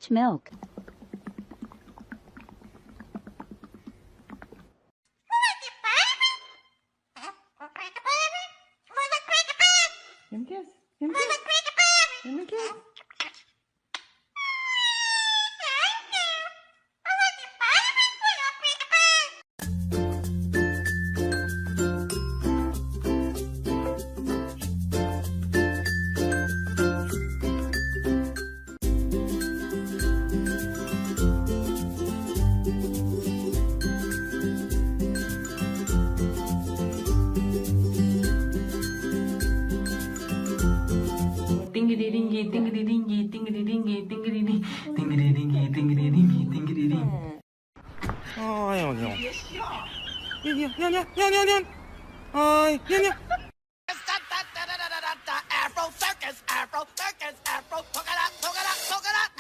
much milk. Give me a kiss. Give me a kiss. Give me a kiss. Dingity dingy, dingity dingy, dingity dingy, dingity ding, dingity dingy, dingity dingy, dingity ding. Ôi ôi ôi. Nhanh nhanh nhanh nhanh nhanh. Ôi nhanh nhanh. Afro circus, Afro circus, Afro polka dot, polka dot, polka dot.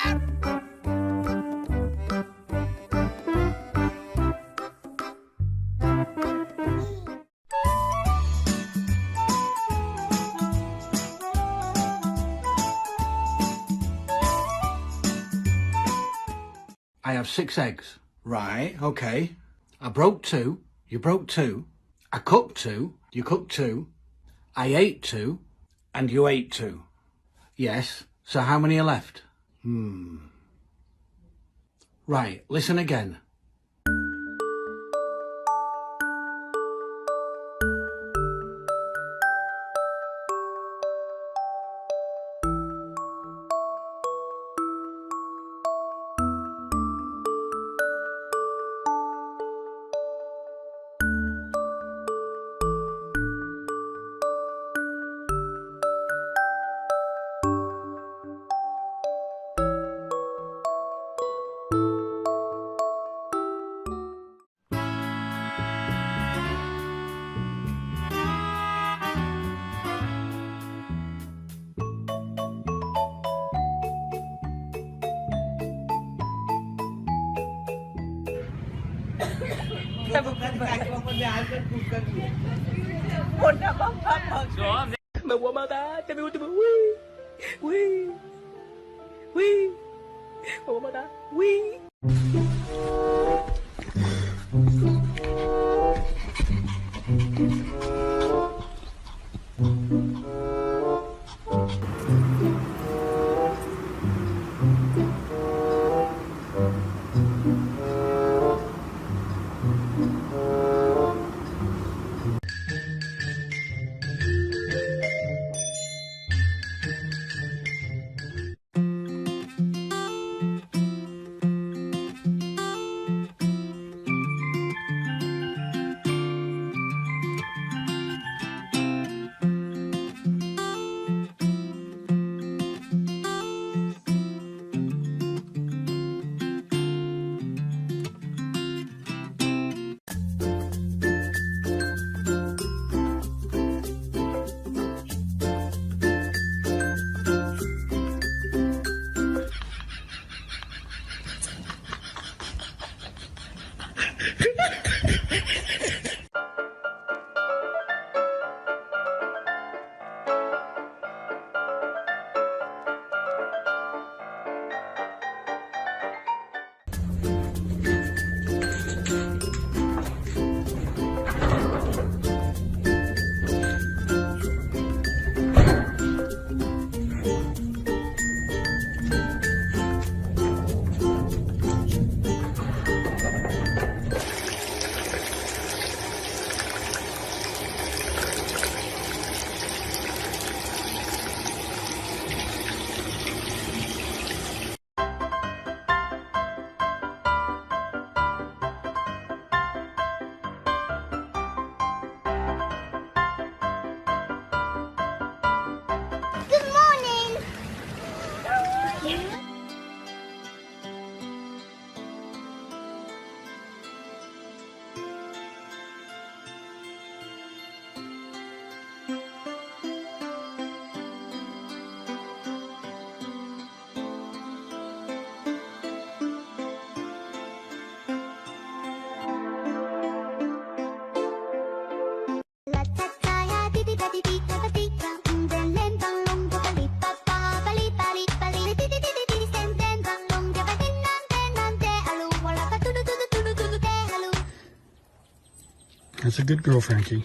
I have 6 eggs. Right, okay. I broke 2. You broke 2. I cooked 2. You cooked 2. I ate 2. And you ate 2. Yes. So how many are left? Right, listen again. That's a good girl, Frankie.